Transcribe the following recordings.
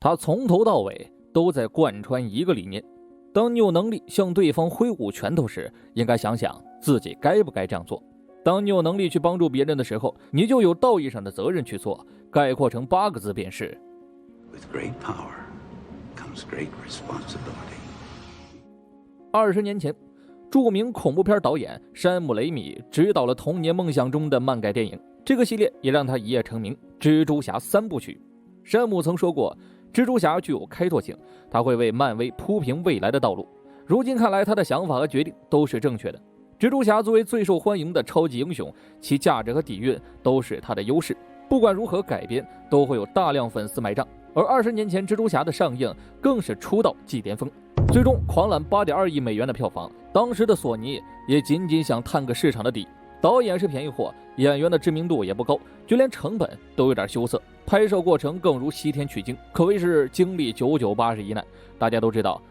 他从头到尾都在贯穿一个理念：当你有能力向对方挥舞拳头时，应该想想自己该不该这样做；当你有能力去帮助别人的时候，你就有道义上的责任去做。概括成8个字便是 With great power comes great responsibility。 20年前，著名恐怖片导演山姆·雷米执导了童年梦想中的漫改电影，这个系列也让他一夜成名——蜘蛛侠3部曲。山姆曾说过，蜘蛛侠具有开拓性，他会为漫威铺平未来的道路。如今看来，他的想法和决定都是正确的。蜘蛛侠作为最受欢迎的超级英雄，其价值和底蕴都是他的优势，不管如何改编，都会有大量粉丝买账。而20年前蜘蛛侠的上映更是出道即巅峰，最终狂揽8.2亿美元的票房。当时的索尼也仅仅想探个市场的底，导演是便宜货，演员的知名度也不高，就连成本都有点羞涩，拍摄过程更如西天取经，可谓是经历998一难。大家都知道，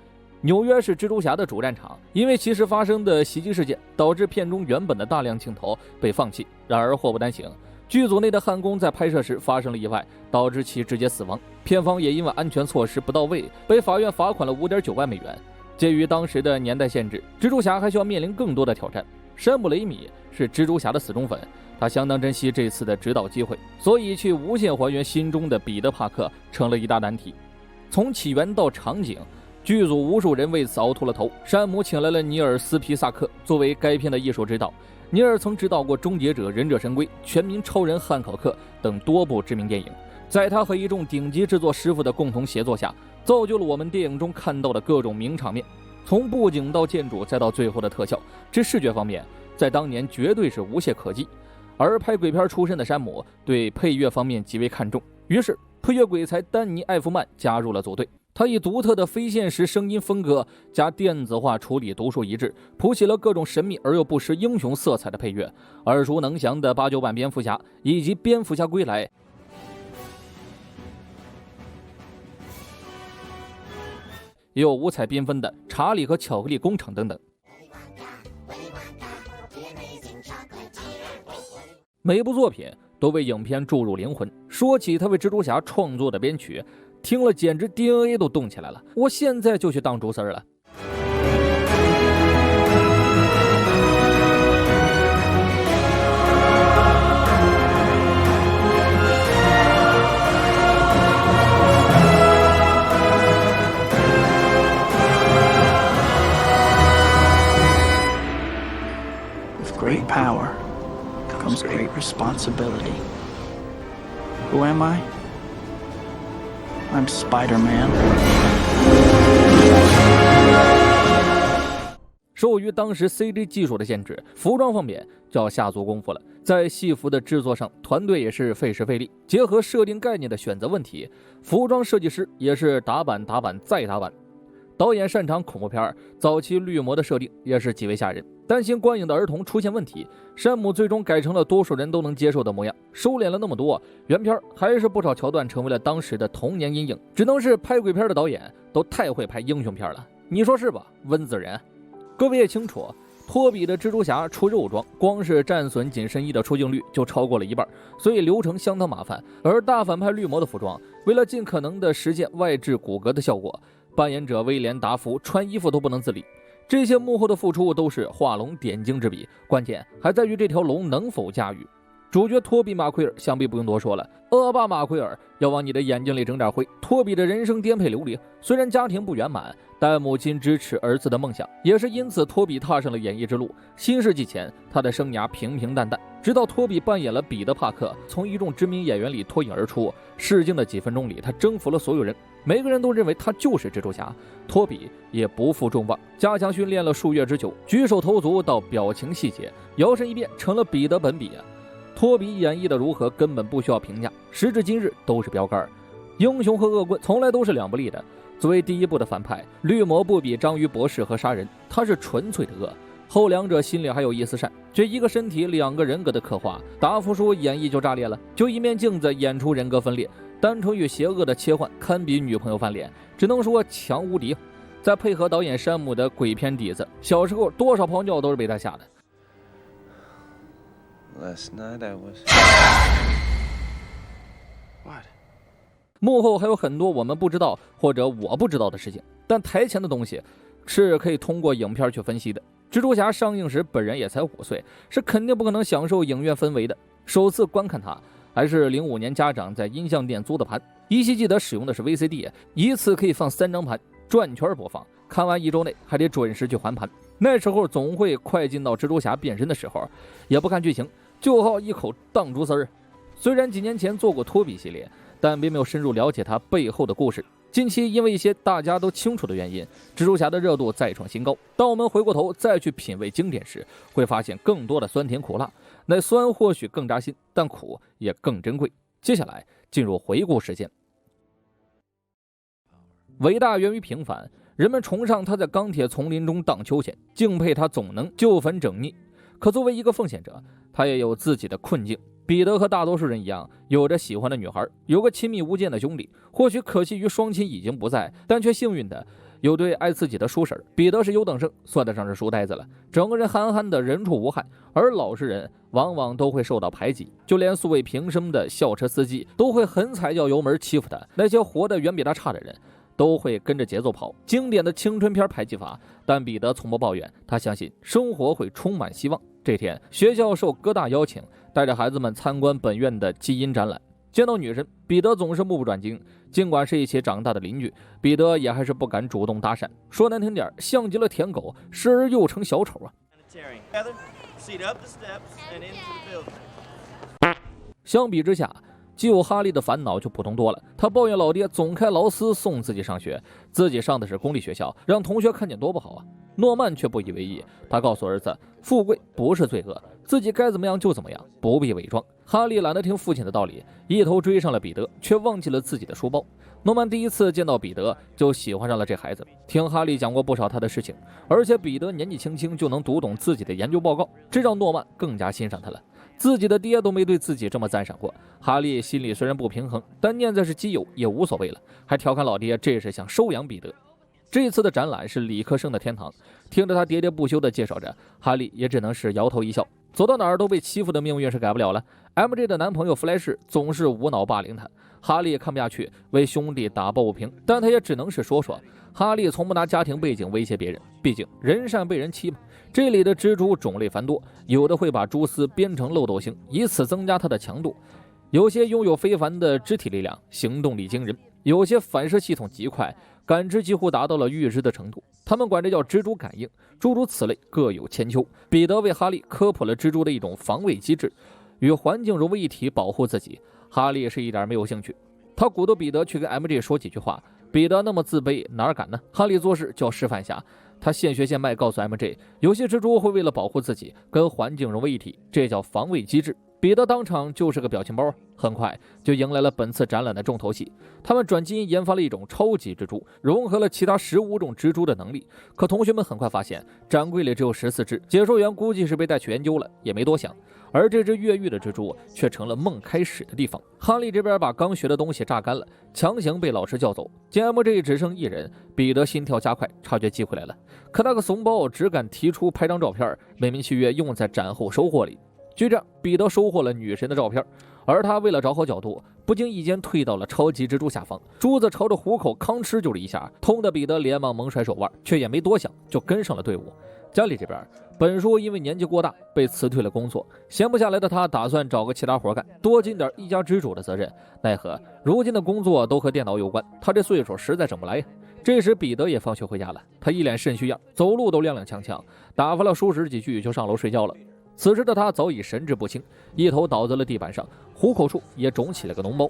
纽约是蜘蛛侠的主战场，因为其时发生的袭击事件，导致片中原本的大量镜头被放弃。然而祸不单行，剧组内的焊工在拍摄时发生了意外，导致其直接死亡。片方也因为安全措施不到位，被法院罚款了5.9万美元。鉴于当时的年代限制，蜘蛛侠还需要面临更多的挑战。山姆·雷米是蜘蛛侠的死忠粉，他相当珍惜这次的指导机会，所以去无限还原心中的彼得·帕克成了一大难题。从起源到场景，剧组无数人为此熬秃了头。山姆请来了尼尔斯皮萨克作为该片的艺术指导。尼尔曾指导过《终结者》《忍者神龟》《全民超人汉考克》等多部知名电影，在他和一众顶级制作师傅的共同协作下，造就了我们电影中看到的各种名场面。从布景到建筑，再到最后的特效，这视觉方面在当年绝对是无懈可击。而拍鬼片出身的山姆对配乐方面极为看重，于是配乐鬼才丹尼·艾夫曼加入了组队。他以独特的非现实声音风格加电子化处理独树一帜，谱写了各种神秘而又不失英雄色彩的配乐，耳熟能详的89版蝙蝠侠以及蝙蝠侠归来，也有五彩缤纷的查理和巧克力工厂等等。每部作品都为影片注入灵魂。说起他为蜘蛛侠创作的编曲，听了简直 DNA 都动起来了，我现在就去当竹丝了。With great power comes great responsibility. Who am I? I'm Spider-Man. 受于当时 CG 技术的限制，服装方面就要下足功夫了。在戏服的制作上，团队也是费时费力，结合设定概念的选择问题，服装设计师也是打版再打版。导演擅长恐怖片，早期绿魔的设定也是极为吓人，担心观影的儿童出现问题，山姆最终改成了多数人都能接受的模样，收敛了那么多，原片还是不少桥段成为了当时的童年阴影。只能是拍鬼片的导演都太会拍英雄片了，你说是吧，温子仁？各位也清楚，托比的蜘蛛侠出肉装，光是战损紧身衣的出镜率就超过了1半，所以流程相当麻烦。而大反派绿魔的服装，为了尽可能的实现外置骨骼的效果，扮演者威廉达福穿衣服都不能自理。这些幕后的付出都是画龙点睛之笔，关键还在于这条龙能否驾驭。主角托比马奎尔想必不用多说了，恶霸马奎尔要往你的眼睛里整点灰。托比的人生颠沛流离，虽然家庭不圆满，但母亲支持儿子的梦想，也是因此托比踏上了演艺之路。新世纪前，他的生涯平平淡淡，直到托比扮演了彼得·帕克，从一众知名演员里脱颖而出。试镜的几分钟里，他征服了所有人，每个人都认为他就是蜘蛛侠。托比也不负众望，加强训练了数月之久，举手投足到表情细节，摇身一变成了彼得本比啊。托比演绎的如何根本不需要评价，时至今日都是标杆。英雄和恶棍从来都是两不利的。作为第一部的反派，绿魔不比章鱼博士和杀人，他是纯粹的恶。后两者心里还有一丝善，这一个身体2个人格的刻画，达夫叔演绎就炸裂了，就一面镜子演出人格分裂，单纯与邪恶的切换堪比女朋友翻脸，只能说强无敌。再配合导演山姆的鬼片底子，小时候多少泡尿都是被他吓的。Last night I was... What? 幕后还有很多我们不知道或者我不知道的事情，但台前的东西是可以通过影片去分析的。蜘蛛侠上映时本人也才5岁，是肯定不可能享受影院氛围的。首次观看它还是05年家长在音像店租的盘，依稀记得使用的是 VCD， 一次可以放3张盘转圈播放，看完1周内还得准时去还盘。那时候总会快进到蜘蛛侠变身的时候，也不看剧情，就好一口荡竹丝儿。虽然几年前做过托比系列，但并没有深入了解它背后的故事。近期因为一些大家都清楚的原因，蜘蛛侠的热度再创新高。当我们回过头再去品味经典时，会发现更多的酸甜苦辣。那酸或许更扎心，但苦也更珍贵。接下来进入回顾时间。伟大源于平凡，人们崇尚他在钢铁丛林中荡秋千，敬佩他总能救坟整逆。可作为一个奉献者，他也有自己的困境。彼得和大多数人一样，有着喜欢的女孩，有个亲密无间的兄弟。或许可惜于双亲已经不在，但却幸运的有对爱自己的叔婶。彼得是优等生，算得上是书呆子了，整个人憨憨的，人畜无害。而老实人往往都会受到排挤，就连素未平生的校车司机都会狠踩脚油门欺负他。那些活得远比他差的人都会跟着节奏跑，经典的青春片排挤法。但彼得从不抱怨，他相信生活会充满希望。这天，学校受哥大邀请，带着孩子们参观本院的基因展览。见到女神，彼得总是目不转睛。尽管是一起长大的邻居，彼得也还是不敢主动搭讪。说难听点，像极了舔狗，时而又成小丑啊。相比之下，基友哈利的烦恼就普通多了。他抱怨老爹总开劳斯送自己上学，自己上的是公立学校，让同学看见多不好啊。诺曼却不以为意，他告诉儿子，富贵不是罪恶，自己该怎么样就怎么样，不必伪装。哈利懒得听父亲的道理，一头追上了彼得，却忘记了自己的书包。诺曼第一次见到彼得就喜欢上了这孩子，听哈利讲过不少他的事情，而且彼得年纪轻轻就能读懂自己的研究报告，这让诺曼更加欣赏他了。自己的爹都没对自己这么赞赏过。哈利心里虽然不平衡，但念在是基友也无所谓了，还调侃老爹这是想收养彼得。这次的展览是理科生的天堂，听着他喋喋不休地介绍着，哈利也只能是摇头一笑。走到哪儿都被欺负的命运是改不了了。MJ 的男朋友弗莱士总是无脑霸凌他，哈利也看不下去，为兄弟打抱不平，但他也只能是说说。哈利从不拿家庭背景威胁别人，毕竟人善被人欺嘛。这里的蜘蛛种类繁多，有的会把蛛丝编成漏斗形，以此增加它的强度；有些拥有非凡的肢体力量，行动力惊人；有些反射系统极快，感知几乎达到了预知的程度。他们管这叫蜘蛛感应，诸如此类各有千秋。彼得为哈利科普了蜘蛛的一种防卫机制，与环境融为一体，保护自己。哈利是一点没有兴趣，他鼓捣彼得去跟 MJ 说几句话。彼得那么自卑，哪敢呢？哈利做事就要示范一下。他现学现卖，告诉 MJ， 有些蜘蛛会为了保护自己，跟环境融为一体，这叫防卫机制。彼得当场就是个表情包，很快就迎来了本次展览的重头戏。他们转基因研发了一种超级蜘蛛，融合了其他15种蜘蛛的能力。可同学们很快发现，展柜里只有14只，解说员估计是被带去研究了，也没多想。而这只越狱的蜘蛛却成了梦开始的地方。哈利这边把刚学的东西榨干了，强行被老师叫走。见 MJ 只剩1人，彼得心跳加快，察觉机会来了。可那个怂包只敢提出拍张照片，美名其曰用在展后收获里。就这样，彼得收获了女神的照片，而他为了找好角度，不经意间退到了超级蜘蛛下方，珠子朝着虎口吭哧就是一下，痛的彼得连忙猛甩手腕，却也没多想就跟上了队伍。家里这边，本叔因为年纪过大被辞退了工作，闲不下来的他打算找个其他活干，多尽点一家之主的责任。奈何如今的工作都和电脑有关，他这岁数实在整不来呀。这时彼得也放学回家了，他一脸肾虚样，走路都踉踉跄跄，打发了叔侄几句就上楼睡觉了。此时的他早已神志不清，一头倒在了地板上，虎口处也肿起了个脓包。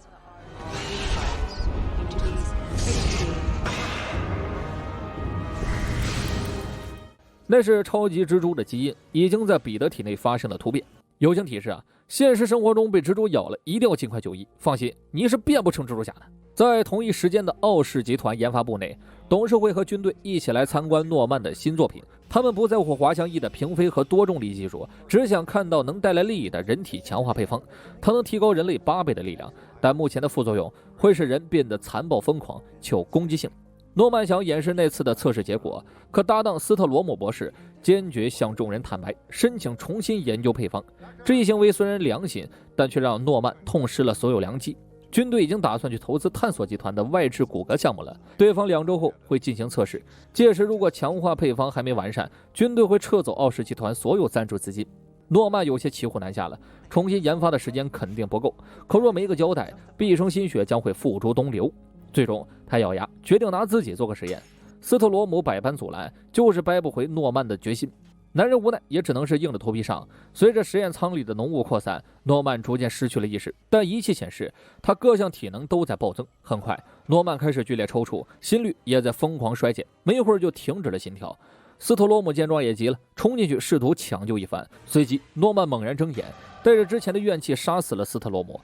那是超级蜘蛛的基因已经在彼得体内发生了突变。友情提示啊，现实生活中被蜘蛛咬了一定要尽快就医，放心，你是变不成蜘蛛侠的。在同一时间的奥氏集团研发部内，董事会和军队一起来参观诺曼的新作品。他们不在乎滑翔翼的平飞和多重力技术，只想看到能带来利益的人体强化配方。它能提高人类8倍的力量，但目前的副作用会使人变得残暴疯狂，且有攻击性。诺曼想掩饰那次的测试结果，可搭档斯特罗姆博士坚决向众人坦白，申请重新研究配方。这一行为虽然良心，但却让诺曼痛失了所有良机。军队已经打算去投资探索集团的外置骨骼项目了，对方2周后会进行测试，届时如果强化配方还没完善，军队会撤走奥氏集团所有赞助资金。诺曼有些骑虎难下了，重新研发的时间肯定不够，可若没个交代，毕生心血将会付诸东流。最终他咬牙决定拿自己做个实验，斯特罗姆百般阻拦，就是掰不回诺曼的决心。男人无奈也只能是硬着头皮上。随着实验舱里的浓雾扩散，诺曼逐渐失去了意识，但仪器显示他各项体能都在暴增。很快，诺曼开始剧烈抽搐，心率也在疯狂衰减，没一会儿就停止了心跳。斯特罗姆见状也急了，冲进去试图抢救一番。随即，诺曼猛然睁眼，带着之前的怨气杀死了斯特罗姆。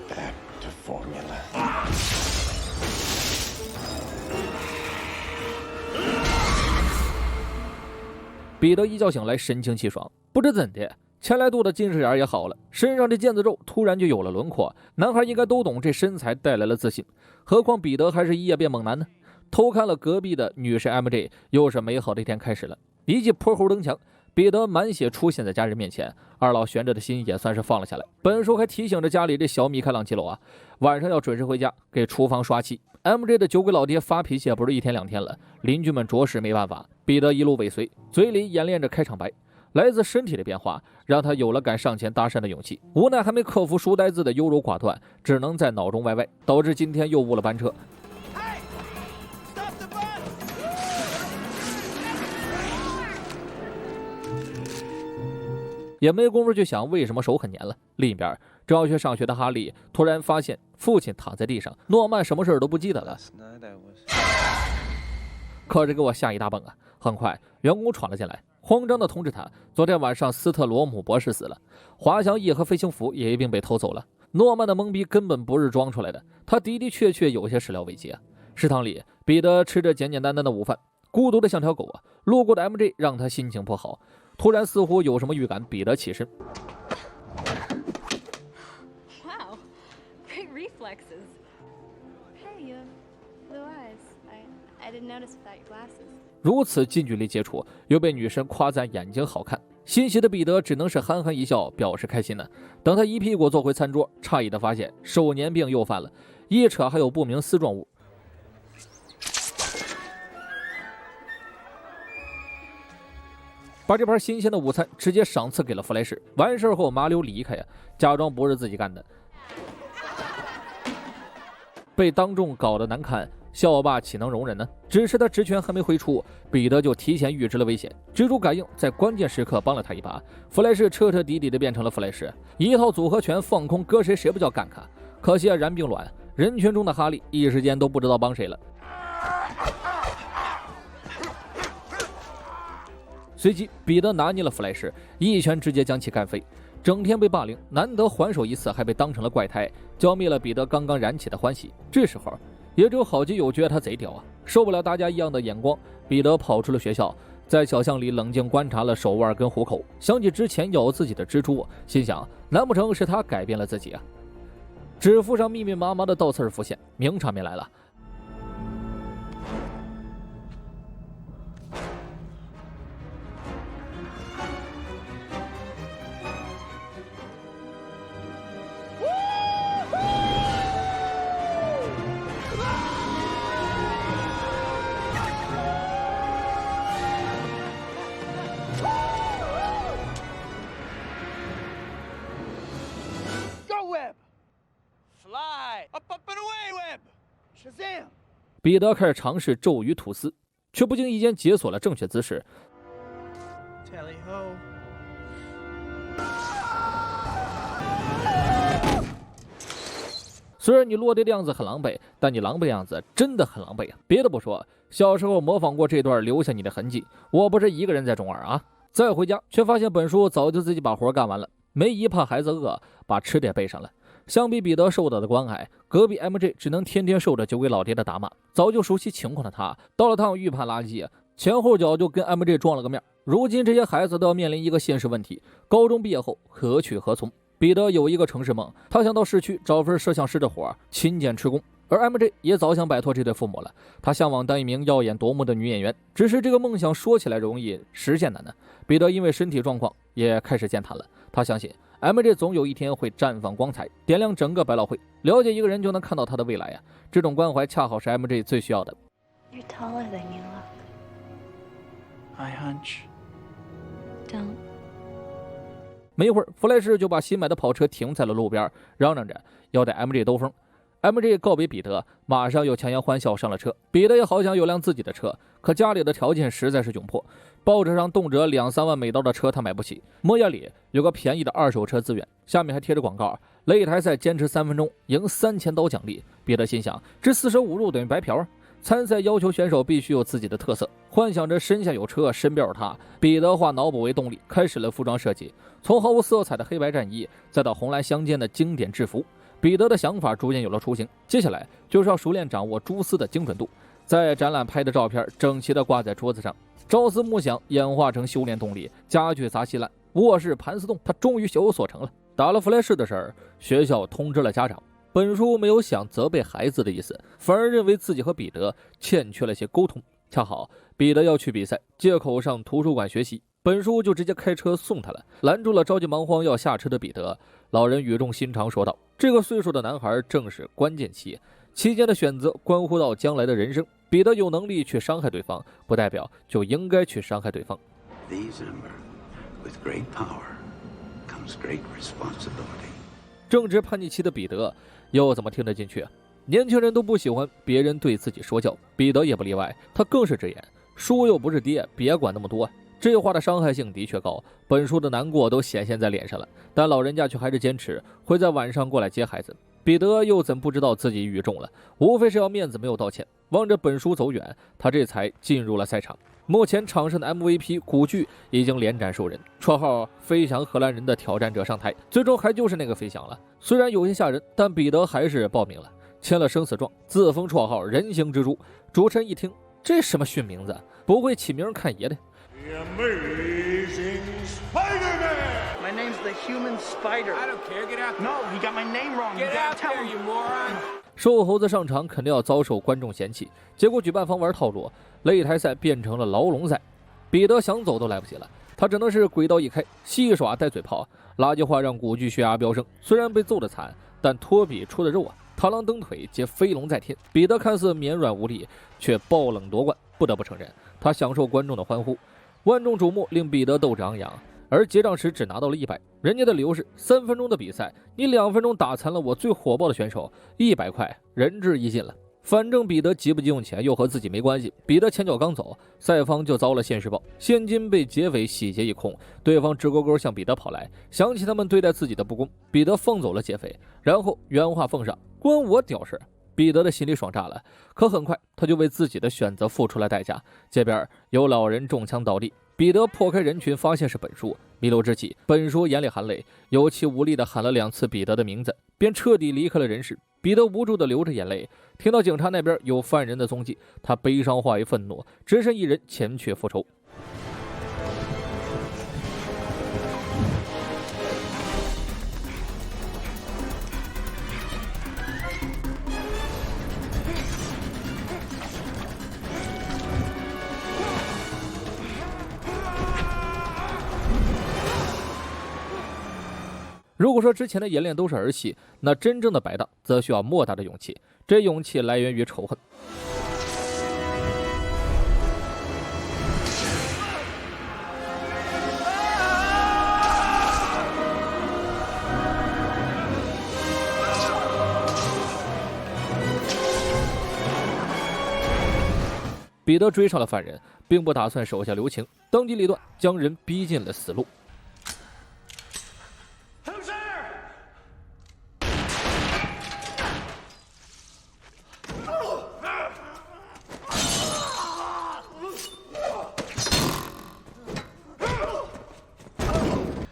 Back to formula. 彼得一觉醒来，神清气爽，不知怎的，前来度的近视眼也好了，身上这腱子肉突然就有了轮廓。男孩应该都懂，这身材带来了自信，何况彼得还是一夜变猛男呢？偷看了隔壁的女士 MJ， 又是美好的一天开始了。一记泼猴蹬墙，彼得满血出现在家人面前，二老悬着的心也算是放了下来。本书还提醒着家里这小米开朗基罗啊，晚上要准时回家，给厨房刷漆。MJ 的酒鬼老爹发脾气也不是1天2天了，邻居们着实没办法。彼得一路尾随，嘴里演练着开场白。来自身体的变化让他有了敢上前搭讪的勇气，无奈还没克服书呆子的优柔寡断，只能在脑中歪歪，导致今天又误了班车。也没工夫去想为什么手很黏了。另一边，正要去上学的哈利突然发现父亲躺在地上，诺曼什么事都不记得了，可是给我吓一大蹦啊！很快，员工闯了进来，慌张地通知他，昨天晚上斯特罗姆博士死了，滑翔翼和飞行服也一并被偷走了。诺曼的懵逼根本不是装出来的，他的的确确有些始料未及啊。食堂里，彼得吃着简简单单的午饭，孤独的像条狗啊。路过的 MJ 让他心情不好，突然似乎有什么预感，彼得起身。Wow, great reflexes. Hey, you have blue eyes. I didn't notice without your glasses. 如此近距离接触，又被女神夸赞眼睛好看，欣喜的彼得只能是憨憨一笑，表示开心呢。等他一屁股坐回餐桌，诧异的发现手年病又犯了，一扯还有不明丝状物。把这盘新鲜的午餐直接赏赐给了弗莱士。完事后麻溜离开呀，假装不是自己干的。被当众搞得难看，校霸岂能容忍呢？只是他职权还没挥出，彼得就提前预知了危险，蜘蛛感应在关键时刻帮了他一把。弗莱士彻彻底底的变成了弗莱士，一套组合拳放空，搁谁谁不叫干卡。可惜然并卵，人群中的哈利一时间都不知道帮谁了。随即，彼得拿捏了弗莱士，一拳直接将其干飞。整天被霸凌，难得还手一次，还被当成了怪胎，浇灭了彼得刚刚燃起的欢喜。这时候，也只有好基友觉得他贼屌啊！受不了大家异样的眼光，彼得跑出了学校，在小巷里冷静观察了手腕跟虎口，想起之前咬自己的蜘蛛，心想难不成是他改变了自己啊？指腹上密密麻麻的倒刺浮现，名场面来了。彼得开始尝试咒语吐丝，却不经意间解锁了正确姿势。虽然你落地的样子很狼狈，但你狼狈的样子真的很狼狈啊！别的不说，小时候模仿过这段留下你的痕迹，我不是一个人在中二啊！再回家，却发现本书早就自己把活干完了，没一怕孩子饿，把吃的也备上了。相比彼得受到的关爱，隔壁 MJ 只能天天受着酒鬼老爹的打骂。早就熟悉情况的他，到了趟预判垃圾，前后脚就跟 MJ 撞了个面。如今这些孩子都要面临一个现实问题：高中毕业后何去何从？彼得有一个城市梦，他想到市区找份摄像师的活，勤俭持工。而 MJ 也早想摆脱这对父母了，他向往当一名耀眼夺目的女演员，只是这个梦想说起来容易，实现难呢。彼得因为身体状况也开始健谈了，他相信 MJ 总有一天会绽放光彩，点亮整个百老汇。了解一个人就能看到他的未来呀，这种关怀恰好是 MJ 最需要的。You're taller than you look. I hunch. Don't. 没一会儿，弗莱士就把新买的跑车停在了路边，嚷嚷着要带 MJ 兜风。MJ 告别彼得，马上又强颜欢笑上了车。彼得也好想有辆自己的车，可家里的条件实在是窘迫，报纸上动辄2-3万美刀的车他买不起。摩耶里有个便宜的二手车资源，下面还贴着广告：擂台赛坚持3分钟赢3000刀奖励。彼得心想，这45入等于白嫖啊！参赛要求选手必须有自己的特色，幻想着身下有车，身边有他。彼得化脑补为动力，开始了服装设计，从毫无色彩的黑白战衣，再到红蓝相间的经典制服。彼得的想法逐渐有了雏形，接下来就是要熟练掌握蛛丝的精准度，在展览拍的照片整齐地挂在桌子上，朝思暮想演化成修炼动力，家具杂稀烂，卧室盘丝洞，他终于学有所成了。打了弗莱士的事儿，学校通知了家长。本书没有想责备孩子的意思，反而认为自己和彼得欠缺了些沟通。恰好彼得要去比赛，借口上图书馆学习，本书就直接开车送他了，拦住了着急忙慌要下车的彼得。老人语重心长说道，这个岁数的男孩正是关键期，期间的选择关乎到将来的人生。彼得有能力去伤害对方，不代表就应该去伤害对方。 These remember, with great power comes great responsibility. 正值叛逆期的彼得又怎么听得进去啊？年轻人都不喜欢别人对自己说教，彼得也不例外，他更是直言，叔又不是爹，别管那么多。这话的伤害性的确高，本书的难过都显现在脸上了，但老人家却还是坚持会在晚上过来接孩子。彼得又怎不知道自己语重了，无非是要面子没有道歉。望着本书走远，他这才进入了赛场。目前场上的 MVP 古巨已经连斩数人，绰号飞翔荷兰人的挑战者上台，最终还就是那个飞翔了。虽然有些吓人，但彼得还是报名了，签了生死状，自封绰号人形蜘蛛。主持人一听，这什么逊名字，不会起名看爷的。 The Amazing Spider-Man! My name's the Human Spider. I don't care, get out there. No, you got my name wrong. Get You gotta out tell there, him. you moron! 瘦猴子上场肯定要遭受观众嫌弃，结果举办方玩套路，擂台赛变成了牢笼赛。彼得想走都来不及了，他只能是轨道一开，戏耍带嘴炮，垃圾话让古巨血压飙升。虽然被揍得惨，但托比出的肉啊，螳螂蹬腿皆飞龙在天。彼得看似绵软无力，却爆冷夺冠。不得不承认，他享受观众的欢呼。万众瞩目令彼得斗志昂扬，而结账时只拿到了100。人家的理由是3分钟的比赛，你2分钟打残了我最火爆的选手，100块仁至义尽了。反正彼得急不急用钱又和自己没关系。彼得前脚刚走，赛方就遭了现世报，现金被劫匪洗劫一空，对方直勾勾向彼得跑来，想起他们对待自己的不公，彼得放走了劫匪，然后原话奉上，关我屌事。彼得的心里爽炸了，可很快他就为自己的选择付出了代价。街边有老人中枪倒地，彼得破开人群，发现是本书。弥留之际，本书眼里含泪，有气无力地喊了2次彼得的名字，便彻底离开了人世。彼得无助地流着眼泪，听到警察那边有犯人的踪迹，他悲伤化为愤怒，只身一人前去复仇。如果说之前的演练都是儿戏，那真正的摆荡则需要莫大的勇气。这勇气来源于仇恨。彼得追上了犯人，并不打算手下留情，当机立断将人逼进了死路。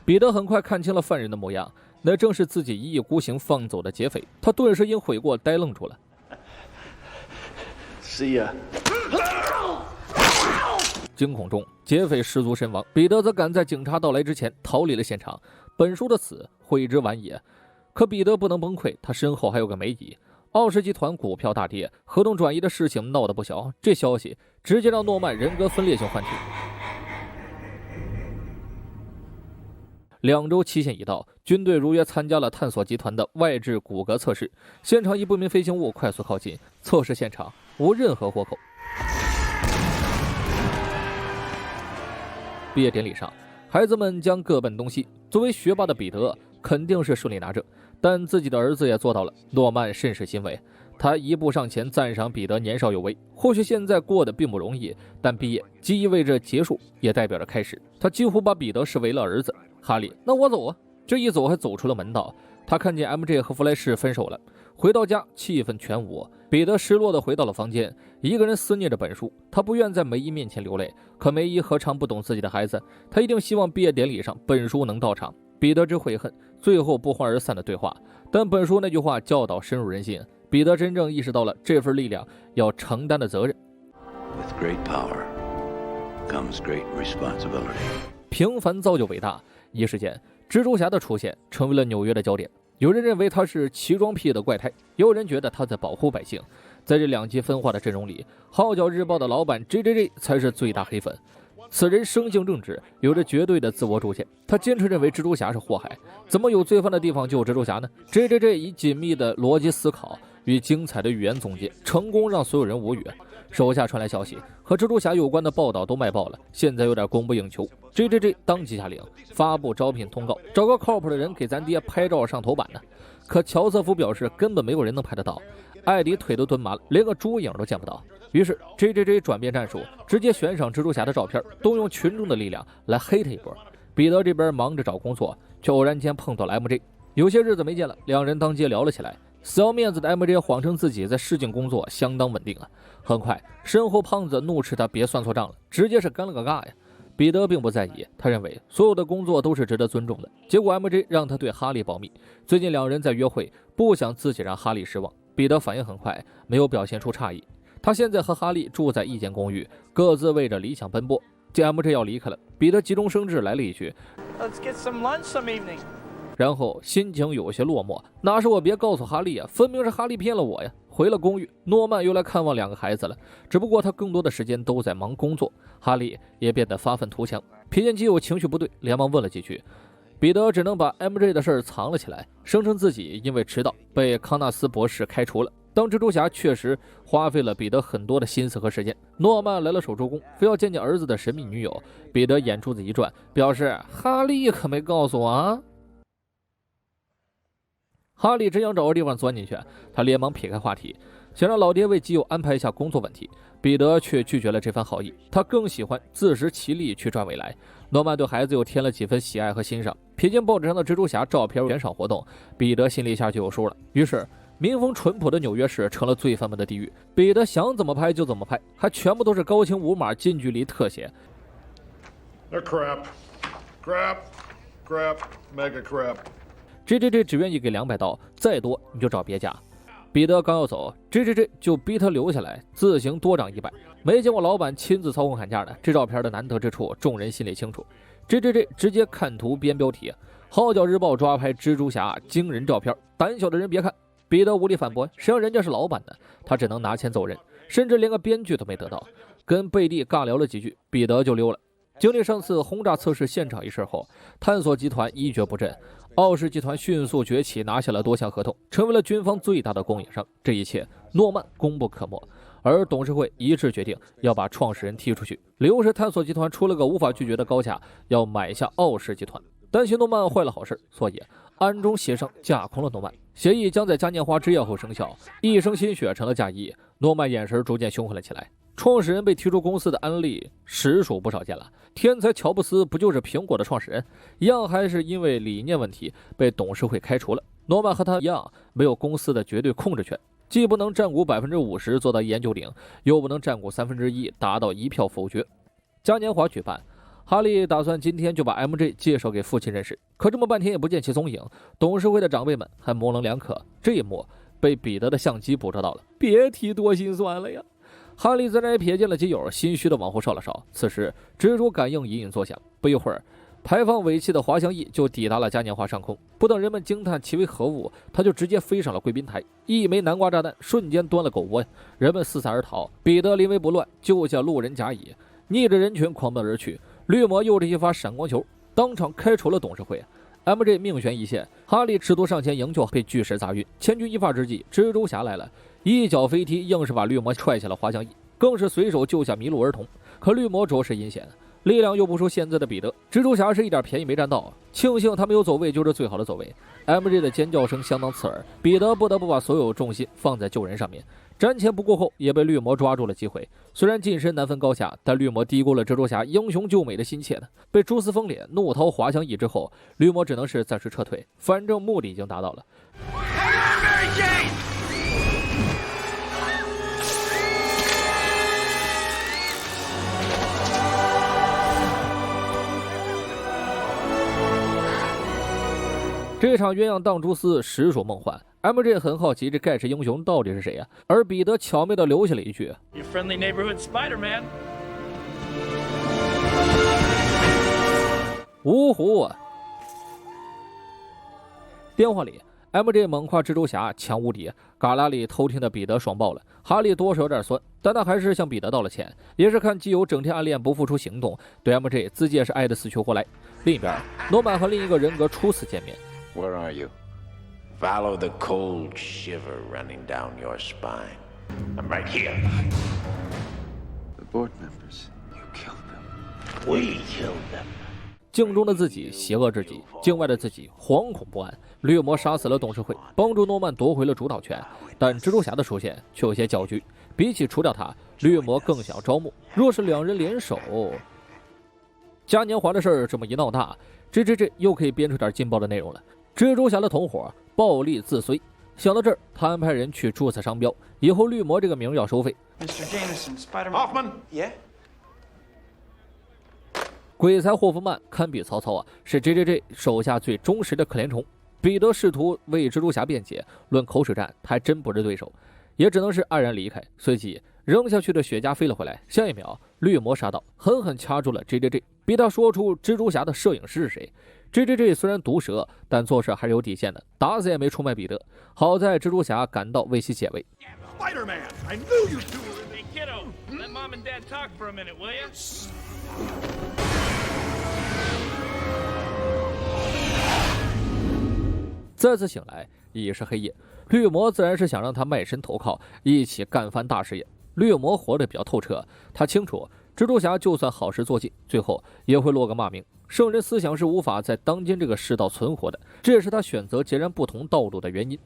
彼得很快看清了犯人的模样，那正是自己一意孤行放走的劫匪。他顿时因悔过呆愣住了。See ya. 惊恐中，劫匪失足身亡，彼得则赶在警察到来之前逃离了现场。本书的死悔之晚也，可彼得不能崩溃，他身后还有个梅姨。奥氏集团股票大跌，合同转移的事情闹得不小，这消息直接让诺曼人格分裂性幻听。2周期限一到，军队如约参加了探索集团的外置骨骼测试。现场一不明飞行物快速靠近，测试现场无任何活口。毕业典礼上，孩子们将各奔东西。作为学霸的彼得肯定是顺利拿证，但自己的儿子也做到了。诺曼甚是欣慰，他一步上前赞赏彼得年少有为。或许现在过得并不容易，但毕业既意味着结束，也代表着开始。他几乎把彼得视为了儿子。哈利，那我走啊！这一走还走出了门道。他看见 MJ 和弗莱士分手了，回到家气氛全无。彼得失落地回到了房间，一个人思念着本书。他不愿在梅姨面前流泪，可梅姨何尝不懂自己的孩子？他一定希望毕业典礼上本书能到场。彼得之悔恨，最后不欢而散的对话。但本书那句话教导深入人心，彼得真正意识到了这份力量要承担的责任。With great power comes great responsibility. 平凡造就伟大。一时间，蜘蛛侠的出现成为了纽约的焦点。有人认为他是奇装癖的怪胎，也有人觉得他在保护百姓。在这两极分化的阵容里，号角日报的老板 JJJ 才是最大黑粉。此人生性正直，有着绝对的自我主见。他坚持认为蜘蛛侠是祸害，怎么有罪犯的地方就有蜘蛛侠呢？ JJJ 以紧密的逻辑思考与精彩的语言总结，成功让所有人无语。手下传来消息，和蜘蛛侠有关的报道都卖爆了，现在有点供不应求。JJJ 当即下令发布招聘通告，找个靠谱的人给咱爹拍照上头版呢。可乔瑟夫表示根本没有人能拍得到，艾迪腿都蹲麻了，连个猪影都见不到。于是 JJJ 转变战术，直接悬赏蜘蛛侠的照片，动用群众的力量来黑他一波。彼得这边忙着找工作，却偶然间碰到了 MJ， 有些日子没见了，两人当街聊了起来。死要面子的 MJ 谎称自己在市井工作相当稳定啊。很快，身后胖子怒斥他别算错账了，直接是干了个尬呀。彼得并不在意，他认为所有的工作都是值得尊重的。结果 MJ 让他对哈利保密，最近两人在约会，不想自己让哈利失望。彼得反应很快，没有表现出诧异。他现在和哈利住在一间公寓，各自为着理想奔波。见 MJ 要离开了，彼得急中生智来了一句 Let's get some lunch some evening. 然后心情有些落寞，哪是我别告诉哈利啊，分明是哈利骗了我呀。回了公寓，诺曼又来看望两个孩子了，只不过他更多的时间都在忙工作。哈利也变得发愤图强，瞥见基友情绪不对，连忙问了几句。彼得只能把 MJ 的事藏了起来，声称自己因为迟到被康纳斯博士开除了。当蜘蛛侠确实花费了彼得很多的心思和时间。诺曼来了手助攻，非要见见儿子的神秘女友。彼得眼珠子一转，表示哈利可没告诉我啊。哈利真想找个地方钻进去，他连忙撇开话题，想让老爹为基友安排一下工作问题。彼得却拒绝了这番好意，他更喜欢自食其力去赚未来。诺曼对孩子又添了几分喜爱和欣赏，瞥见报纸上的蜘蛛侠照片悬赏活动，彼得心里一下就有数了。于是民风淳朴的纽约市成了罪犯们的地狱，彼得想怎么拍就怎么拍，还全部都是高清无码近距离特写。 They're crap. Crap. Crap. Mega crap. JJJ 只愿意给200刀，再多你就找别家。彼得刚要走 ，JJJ 就逼他留下来，自行多涨100。没见过老板亲自操控砍价的，这照片的难得之处，众人心里清楚。JJJ 直接看图编标题：号角日报抓拍蜘蛛侠惊人照片，胆小的人别看。彼得无力反驳，谁让人家是老板呢？他只能拿钱走人，甚至连个编剧都没得到。跟贝蒂尬聊了几句，彼得就溜了。经历上次轰炸测试现场一事后，探索集团一蹶不振，奥氏集团迅速崛起，拿下了多项合同，成为了军方最大的供应商。这一切，诺曼功不可没。而董事会一致决定要把创始人踢出去。理由是探索集团出了个无法拒绝的高价，要买下奥氏集团。担心诺曼坏了好事，所以暗中协商架空了诺曼。协议将在嘉年华之夜后生效，一生心血成了嫁衣。诺曼眼神逐渐凶狠了起来。创始人被踢出公司的案例实属不少见了。天才乔布斯不就是苹果的创始人，一样还是因为理念问题被董事会开除了。诺曼和他一样，没有公司的绝对控制权，既不能占股50%做到一言九鼎，又不能占股1/3达到一票否决。嘉年华举办，哈利打算今天就把 MJ 介绍给父亲认识，可这么半天也不见其踪影，董事会的长辈们还模棱两可。这一幕被彼得的相机捕捉到了，别提多心酸了呀。哈利自然也瞥见了基友，心虚的往后稍了稍。此时蜘蛛感应隐隐作响，不一会儿排放尾气的滑翔翼就抵达了嘉年华上空，不等人们惊叹其为何物，它就直接飞上了贵宾台，一枚南瓜炸弹瞬间端了狗窝，人们四散而逃。彼得临危不乱，救下路人甲乙，逆着人群狂奔而去。绿魔又是一发闪光球，当场开除了董事会。MJ 命悬一线，哈利试图上前营救，被巨石砸晕。千钧一发之际，蜘蛛侠来了，一脚飞踢，硬是把绿魔踹下了滑翔翼，更是随手救下迷路儿童。可绿魔着实阴险，力量又不输现在的彼得，蜘蛛侠是一点便宜没占到，庆幸他没有走位就是最好的走位。MJ 的尖叫声相当刺耳，彼得不得不把所有重心放在救人上面。瞻前不顾后，也被绿魔抓住了机会。虽然近身难分高下，但绿魔低估了蜘蛛侠英雄救美的心切呢。被蛛丝封脸，怒掏滑翔翼之后，绿魔只能是暂时撤退，反正目的已经达到了。这场鸳鸯荡蛛丝实属梦幻。MJ 很好奇这盖世英雄到底是谁呀？而彼得巧妙地留下了一句 Your friendly neighborhood Spider-Man. 芜湖啊！电话里 ，MJ 猛夸蜘蛛侠强无敌，旮旯里偷听的彼得爽爆了。哈利多少有点酸，但他还是向彼得道了歉，也是看基友整天暗恋不付出行动，对 MJ 自己也是爱得死去活来。另一边，诺曼和另一个人格初次见面。Where are you? Follow the cold shiver running down your spine. I'm right here. The board members, you killed them. We killed them. 镜中的自己邪恶至极，境外的自己惶恐不安。绿魔杀死了董事会，帮助诺曼夺回了主导权，但蜘蛛侠的出现却有些搅局。比起除掉他，绿魔更想招募。若是两人联手，嘉年华的事儿这么一闹大，这又可以编出点劲爆的内容了。蜘蛛侠的同伙暴力自衰，想到这儿，他安排人去注册商标，以后绿魔这个名要收费。Mr. Jameson, Spider-Man. Hoffman? Yeah? 鬼才霍夫曼堪比曹操啊，是 JJJ 手下最忠实的可怜虫。彼得试图为蜘蛛侠辩解，论口水战，他还真不是对手，也只能是黯然离开。随即扔下去的雪茄飞了回来，下一秒绿魔杀到，狠狠掐住了 JJJ， 逼他说出蜘蛛侠的摄影师是谁。JJJ 虽然毒舌，但做事还是有底线的，打死也没出卖彼得。好在蜘蛛侠赶到为其解围。Spider-Man! I knew you two! Hey, kiddo, let Mom and Dad talk for a minute, will you? 再次醒来已是黑夜，绿魔自然是想让他卖身投靠，一起干翻大事业。绿魔活得比较透彻，他清楚蜘蛛侠就算好事做尽，最后也会落个骂名。圣人思想是无法在当今这个世道存活的，这也是他选择截然不同道路的原因。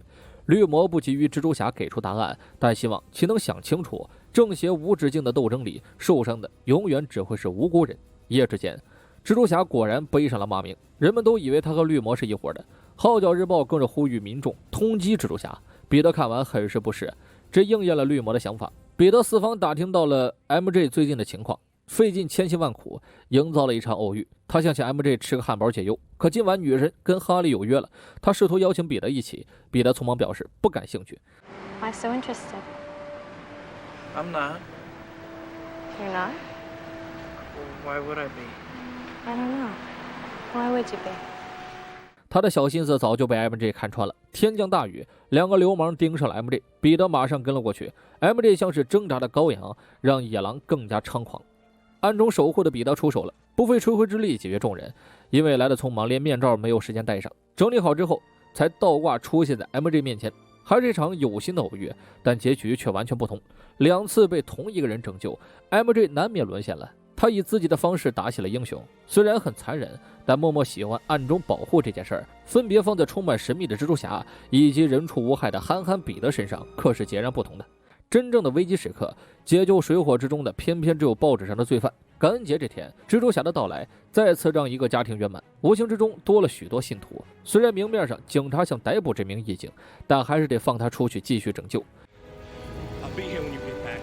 绿魔不急于蜘蛛侠给出答案，但希望其能想清楚，正邪无止境的斗争里，受伤的永远只会是无辜人。一夜之间，蜘蛛侠果然背上了骂名，人们都以为他和绿魔是一伙的。号角日报更是呼吁民众通缉蜘蛛侠。彼得看完很是不适，这应验了绿魔的想法。彼得四方打听到了 MJ 最近的情况，费尽千辛万苦营造了一场偶遇。他想请 MJ 吃个汉堡解忧，可今晚女人跟哈利有约了，他试图邀请彼得一起，彼得匆忙表示不感兴趣。 Why so interested? I'm not. You're not? Why would I be? I don't know. Why would you be? 他的小心思早就被 MJ 看穿了。天降大雨，两个流氓盯上了 MJ， 彼得马上跟了过去。MJ 像是挣扎的羔羊，让野狼更加猖狂。暗中守护的彼得出手了，不费吹灰之力解决众人。因为来得匆忙，连面罩没有时间戴上，整理好之后才倒挂出现在 MJ 面前。还是一场有心的偶遇，但结局却完全不同。两次被同一个人拯救， MJ 难免沦陷了。他以自己的方式打起了英雄，虽然很残忍，但默默喜欢暗中保护这件事儿，分别放在充满神秘的蜘蛛侠以及人畜无害的憨憨彼得身上，可是截然不同的。真正的危机时刻，解救水火之中的偏偏只有报纸上的罪犯。感恩节这天，蜘蛛侠的到来再次让一个家庭圆满，无形之中多了许多信徒。虽然明面上警察想逮捕这名义警，但还是得放他出去继续拯救。 I'll be here when you get back.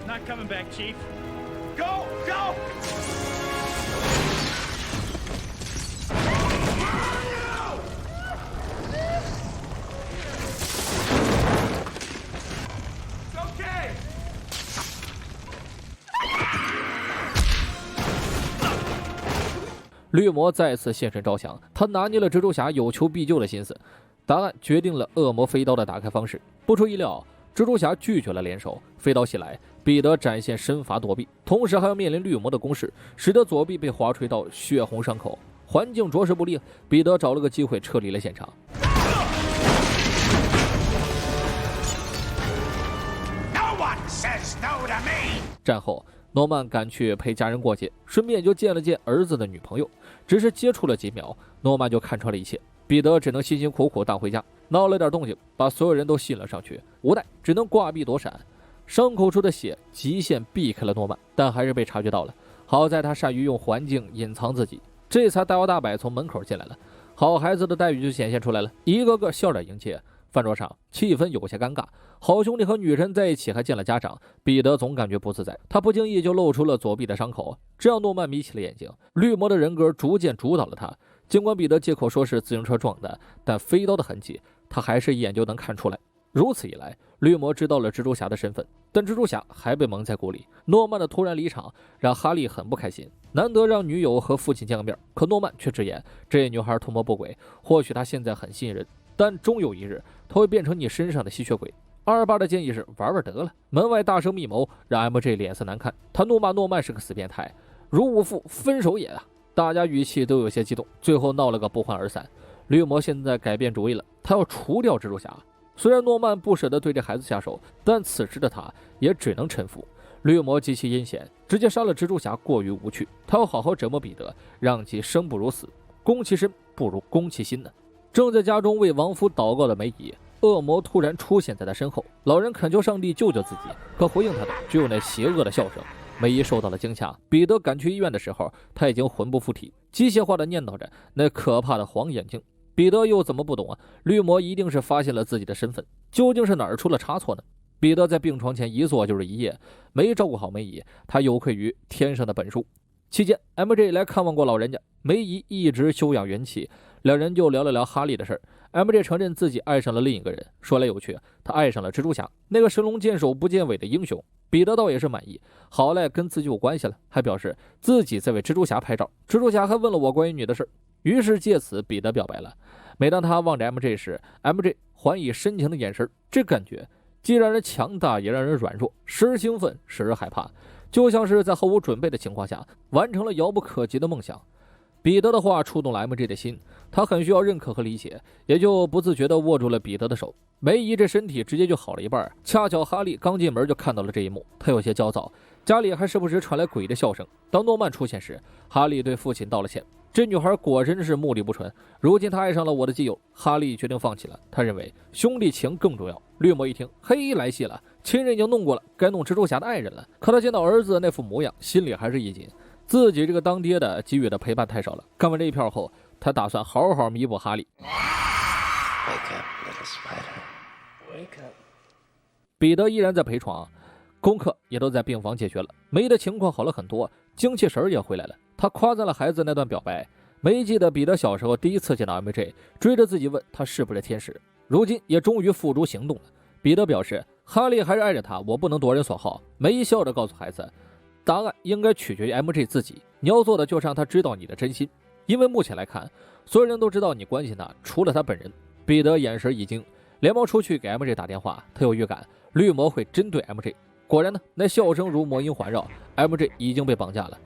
Not coming back, Chief. Go! Go! It's okay. 绿魔再次现身招降，他拿捏了蜘蛛侠有求必救的心思，答案决定了恶魔飞刀的打开方式。不出意料，蜘蛛侠拒绝了联手，飞刀袭来，彼得展现身法躲避，同时还要面临绿魔的攻势，使得左臂被划出一道血红伤口。环境着实不利，彼得找了个机会撤离了现场。战后，诺曼赶去陪家人过节，顺便就见了见儿子的女朋友。只是接触了几秒，诺曼就看穿了一切，彼得只能辛辛苦苦当回家，闹了点动静，把所有人都吸了上去，无奈只能挂壁躲闪。伤口处的血极限避开了诺曼，但还是被察觉到了。好在他善于用环境隐藏自己，这才大摇大摆从门口进来了。好孩子的待遇就显现出来了，一个个笑脸迎接。饭桌上气氛有些尴尬，好兄弟和女人在一起还见了家长，彼得总感觉不自在，他不经意就露出了左臂的伤口，这让诺曼眯起了眼睛。绿魔的人格逐渐主导了他，尽管彼得借口说是自行车撞的，但飞刀的痕迹他还是一眼就能看出来。如此一来，绿魔知道了蜘蛛侠的身份，但蜘蛛侠还被蒙在鼓里。诺曼的突然离场让哈利很不开心，难得让女友和父亲见个面，可诺曼却直言这女孩图谋不轨，或许他现在很信任，但终有一日他会变成你身上的吸血鬼。二爸的建议是玩玩得了，门外大声密谋，让 MJ 脸色难看。他怒骂诺曼是个死变态，如无父分手也啊！大家语气都有些激动，最后闹了个不欢而散。绿魔现在改变主意了，他要除掉蜘蛛侠。虽然诺曼不舍得对这孩子下手，但此时的他也只能臣服。绿魔极其阴险，直接杀了蜘蛛侠过于无趣，他要好好折磨彼得，让其生不如死，攻其身不如攻其心呢。正在家中为亡夫祷告的梅姨，恶魔突然出现在他身后，老人恳求上帝救救自己，可回应他的只有那邪恶的笑声。梅姨受到了惊吓，彼得赶去医院的时候，他已经魂不附体，机械化的念叨着那可怕的黄眼睛。彼得又怎么不懂啊？绿魔一定是发现了自己的身份，究竟是哪儿出了差错呢？彼得在病床前一坐就是一夜，没照顾好梅姨，他有愧于天上的本数。期间 MJ 来看望过老人家，梅姨一直休养元气，两人就聊了聊哈利的事儿。MJ 承认自己爱上了另一个人，说来有趣，他爱上了蜘蛛侠，那个神龙见首不见尾的英雄。彼得倒也是满意，好赖跟自己有关系了，还表示自己在为蜘蛛侠拍照，蜘蛛侠还问了我关于你的事儿。于是借此彼得表白了。每当他望着 MJ 时， MJ 还以深情的眼神，这感觉既让人强大也让人软弱，时而兴奋时而害怕，就像是在毫无准备的情况下完成了遥不可及的梦想。彼得的话触动了 MJ 的心，他很需要认可和理解，也就不自觉地握住了彼得的手。梅姨这身体直接就好了一半，恰巧哈利刚进门就看到了这一幕，他有些焦躁，家里还时不时传来诡异的笑声。当诺曼出现时，哈利对父亲道了歉。这女孩果真是目的不纯，如今她爱上了我的基友，哈利决定放弃了，他认为兄弟情更重要。绿魔一听，嘿，来气了，亲人已经弄过了，该弄蜘蛛侠的爱人了。可他见到儿子那副模样，心里还是一紧，自己这个当爹的给予的陪伴太少了。看完这一票后，他打算好好弥补哈利。 Wake up, little spider. Wake up. 彼得依然在陪床，功课也都在病房解决了，梅的情况好了很多，精气神也回来了。他夸赞了孩子那段表白。梅记得彼得小时候第一次见到 MJ， 追着自己问他是不是天使，如今也终于付诸行动了。彼得表示哈利还是爱着他，我不能夺人所好。梅笑着告诉孩子，答案应该取决于 MJ 自己，你要做的就是让他知道你的真心，因为目前来看，所有人都知道你关心他，除了他本人。彼得眼神一惊，连忙出去给 MJ 打电话，他有预感绿魔会针对 MJ。果然呢，那笑声如魔音环绕， MJ 已经被绑架了。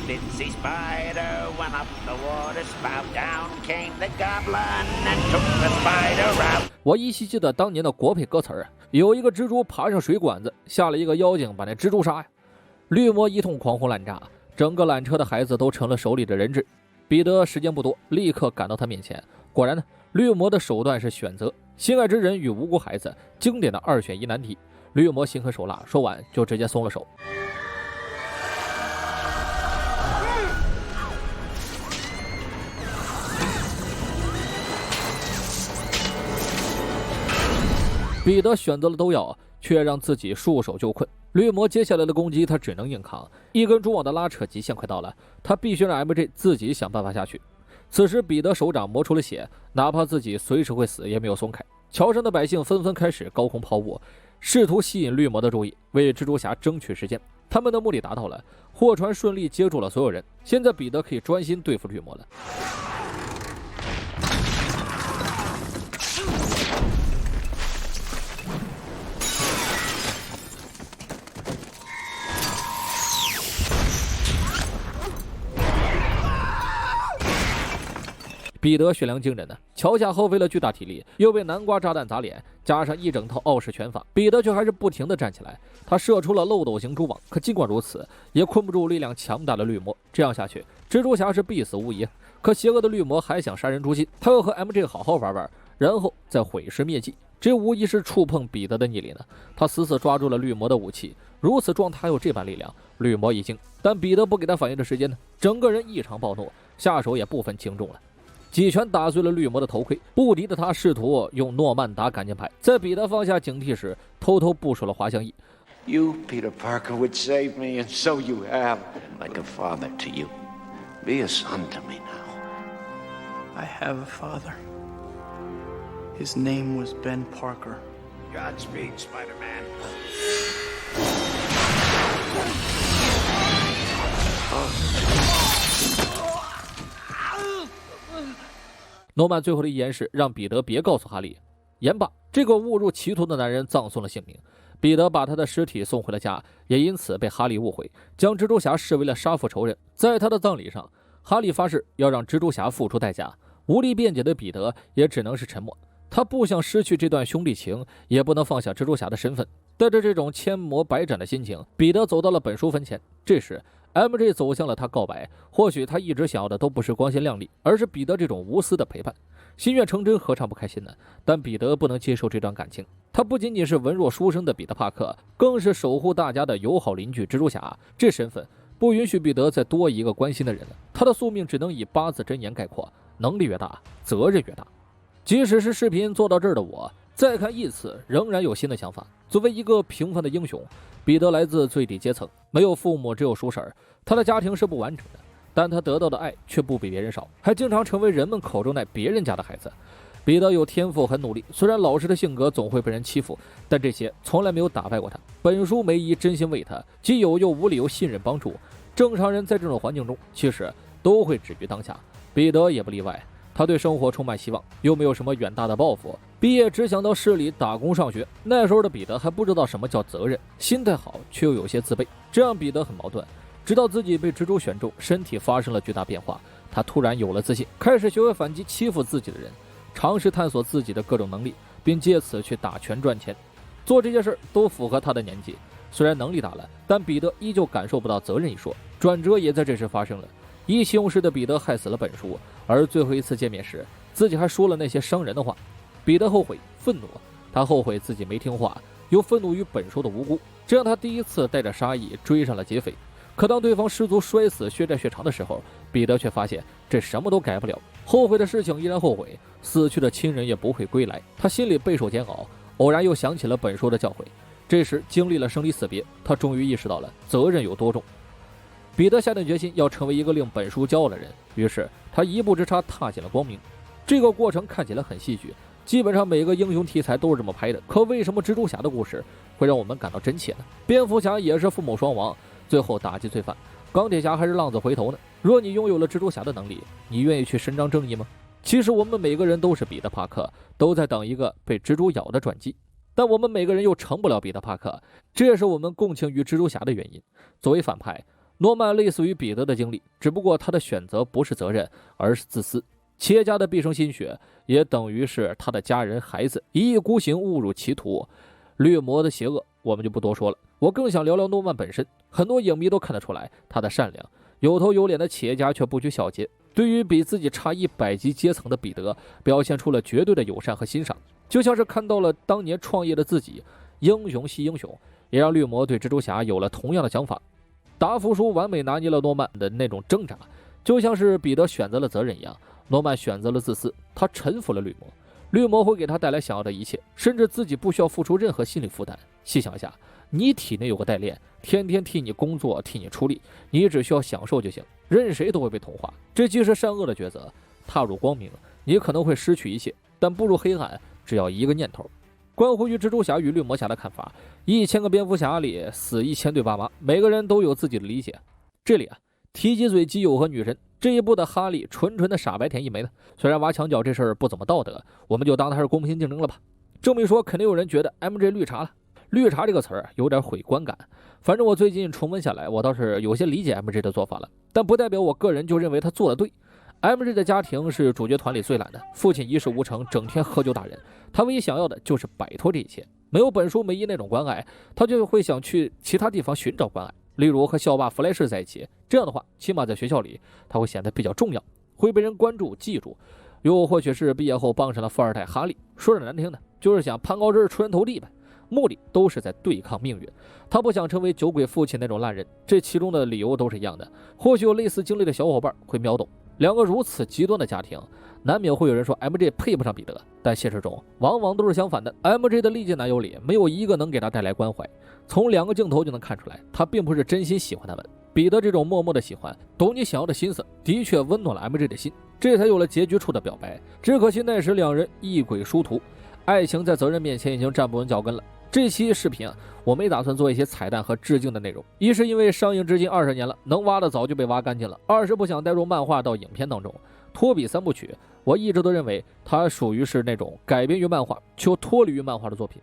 Itsy spider went up the water spout, down came the goblin and took the spider out. 我依稀记得当年的国配歌词啊，有一个蜘蛛爬上水管子，下了一个妖精把那蜘蛛杀呀。绿魔一通狂轰滥炸，整个缆车的孩子都成了手里的人质。彼得时间不多，立刻赶到他面前。果然呢，绿魔的手段是选择，心爱之人与无辜孩子，经典的2选1难题。绿魔心狠手辣，说完就直接松了手。彼得选择了都要，却让自己束手就困。绿魔接下来的攻击他只能硬扛，一根蛛网的拉扯极限快到了，他必须让 MJ 自己想办法下去。此时彼得手掌磨出了血，哪怕自己随时会死也没有松开。桥上的百姓纷纷开始高空抛物，试图吸引绿魔的注意，为蜘蛛侠争取时间。他们的目的达到了，货船顺利接住了所有人。现在彼得可以专心对付绿魔了。彼得血量惊人呢，桥下耗费了巨大体力，又被南瓜炸弹砸脸，加上一整套傲视拳法，彼得却还是不停地站起来。他射出了漏斗型蛛网，可尽管如此，也困不住力量强大的绿魔。这样下去，蜘蛛侠是必死无疑。可邪恶的绿魔还想杀人诛心，他要和 MJ 好好玩玩，然后再毁尸灭迹。这无疑是触碰彼得的逆鳞呢。他死死抓住了绿魔的武器，如此壮，他有这般力量，绿魔一惊，但彼得不给他反应的时间呢，整个人异常暴怒，下手也不分轻重了。几拳打碎了绿魔的头盔，不敌的他试图用诺曼打赶尽牌，在彼得放下警惕时，偷偷部署了滑翔翼。You, Peter Parker, would save me, and so you have. Like a father to you. Be a son to me now. I have a father. His name was Ben Parker. Godspeed, Spider-Man. 诺曼最后的一言是让彼得别告诉哈利。言罢，这个误入歧途的男人葬送了性命。彼得把他的尸体送回了家，也因此被哈利误会，将蜘蛛侠视为了杀父仇人。在他的葬礼上，哈利发誓要让蜘蛛侠付出代价。无力辩解的彼得也只能是沉默。他不想失去这段兄弟情，也不能放下蜘蛛侠的身份。带着这种千磨百斩的心情，彼得走到了本书坟前。这时MJ 走向了他告白，或许他一直想要的都不是光鲜亮丽，而是彼得这种无私的陪伴。心愿成真，何尝不开心呢？但彼得不能接受这段感情。他不仅仅是文弱书生的彼得帕克，更是守护大家的友好邻居蜘蛛侠。这身份不允许彼得再多一个关心的人了。他的宿命只能以8字真言概括：能力越大，责任越大。即使是视频做到这儿的我，再看一次仍然有新的想法。作为一个平凡的英雄，彼得来自最低阶层，没有父母，只有叔婶儿。他的家庭是不完整的，但他得到的爱却不比别人少，还经常成为人们口中那别人家的孩子。彼得有天赋，很努力，虽然老实的性格总会被人欺负，但这些从来没有打败过他。本书梅姨真心为他，既有又无理由信任帮助。正常人在这种环境中，其实都会止于当下，彼得也不例外。他对生活充满希望，又没有什么远大的抱负，毕业只想到市里打工上学。那时候的彼得还不知道什么叫责任，心态好却又有些自卑，这让彼得很矛盾。直到自己被蜘蛛选中，身体发生了巨大变化，他突然有了自信，开始学会反击欺负自己的人，尝试探索自己的各种能力，并借此去打拳赚钱。做这些事都符合他的年纪，虽然能力大了，但彼得依旧感受不到责任一说。转折也在这时发生了。意气用事的彼得害死了本书，而最后一次见面时，自己还说了那些伤人的话。彼得后悔、愤怒，他后悔自己没听话，又愤怒于本书的无辜，这让他第一次带着杀意追上了劫匪。可当对方失足摔死、血债血偿的时候，彼得却发现这什么都改不了。后悔的事情依然后悔，死去的亲人也不会归来。他心里备受煎熬，偶然又想起了本书的教诲。这时经历了生离死别，他终于意识到了责任有多重。彼得下定决心要成为一个令本书骄傲的人，于是他一步之差踏进了光明。这个过程看起来很戏剧，基本上每个英雄题材都是这么拍的。可为什么蜘蛛侠的故事会让我们感到真切呢？蝙蝠侠也是父母双亡，最后打击罪犯；钢铁侠还是浪子回头呢。若你拥有了蜘蛛侠的能力，你愿意去伸张正义吗？其实我们每个人都是彼得帕克，都在等一个被蜘蛛咬的转机，但我们每个人又成不了彼得帕克，这也是我们共情于蜘蛛侠的原因。作为反派，诺曼类似于彼得的经历，只不过他的选择不是责任，而是自私。企业家的毕生心血，也等于是他的家人孩子一意孤行误入歧途。绿魔的邪恶我们就不多说了，我更想聊聊诺曼本身。很多影迷都看得出来他的善良，有头有脸的企业家却不拘小节，对于比自己差100级阶层的彼得表现出了绝对的友善和欣赏，就像是看到了当年创业的自己。英雄惜英雄，也让绿魔对蜘蛛侠有了同样的想法。达芙叔完美拿捏了诺曼的那种挣扎，就像是彼得选择了责任一样，诺曼选择了自私，他臣服了绿魔。绿魔会给他带来想要的一切，甚至自己不需要付出任何心理负担。细想一下，你体内有个代练，天天替你工作，替你出力，你只需要享受就行，任谁都会被同化。这既是善恶的抉择，踏入光明，你可能会失去一切，但步入黑暗只要一个念头。关乎于蜘蛛侠与绿魔侠的看法，1000个蝙蝠侠里死1000对爸妈，每个人都有自己的理解。这里提及嘴基友和女神，这一部的哈利纯的傻白甜一枚呢。虽然挖墙脚这事儿不怎么道德，我们就当它是公平竞争了吧。这么一说，肯定有人觉得 MJ 绿茶了。绿茶这个词儿有点毁观感，反正我最近重温下来，我倒是有些理解 MJ 的做法了，但不代表我个人就认为他做得对。MJ 的家庭是主角团里最懒的，父亲一事无成，整天喝酒打人，他唯一想要的就是摆脱这一切。没有本书梅姨那种关爱，他就会想去其他地方寻找关爱，例如和校霸弗莱士在一起，这样的话起码在学校里他会显得比较重要，会被人关注记住。又或许是毕业后傍上了富二代哈利，说点难听的就是想攀高枝出人头地呗，目的都是在对抗命运。他不想成为酒鬼父亲那种烂人，这其中的理由都是一样的。或许有类似经历的小伙伴会秒懂，两个如此极端的家庭，难免会有人说 MJ 配不上彼得，但现实中往往都是相反的。MJ 的历届男友里没有一个能给他带来关怀，从2个镜头就能看出来，他并不是真心喜欢他们。彼得这种默默的喜欢，懂你想要的心思，的确温暖了 MJ 的心，这才有了结局处的表白。只可惜那时两人异轨殊途，爱情在责任面前已经站不稳脚跟了。这期视频我没打算做一些彩蛋和致敬的内容，一是因为上映至今20年了，能挖的早就被挖干净了；二是不想带入漫画到影片当中。托比3部曲，我一直都认为它属于是那种改编于漫画却脱离于漫画的作品，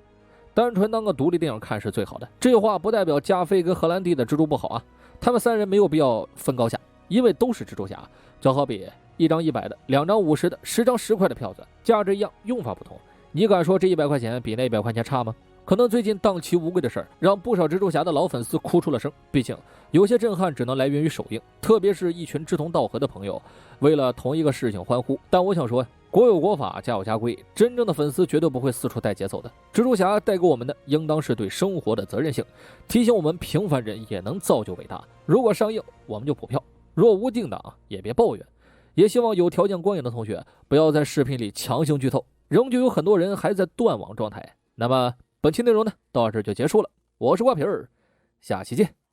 单纯当个独立电影看是最好的。这话不代表加菲跟荷兰弟的蜘蛛不好啊，他们3人没有必要分高下，因为都是蜘蛛侠，就好比1张100的、2张50的、10张10块的票子，价值一样，用法不同。你敢说这100块钱比那100块钱差吗？可能最近档期无归的事儿，让不少蜘蛛侠的老粉丝哭出了声。毕竟有些震撼只能来源于首映，特别是一群志同道合的朋友为了同一个事情欢呼。但我想说，国有国法，家有家规，真正的粉丝绝对不会四处带节奏的。蜘蛛侠带给我们的，应当是对生活的责任性，提醒我们平凡人也能造就伟大。如果上映，我们就补票；若无定档，也别抱怨。也希望有条件观影的同学不要在视频里强行剧透，仍旧有很多人还在断网状态。那么本期内容呢，到这就结束了。我是瓜皮儿，下期见。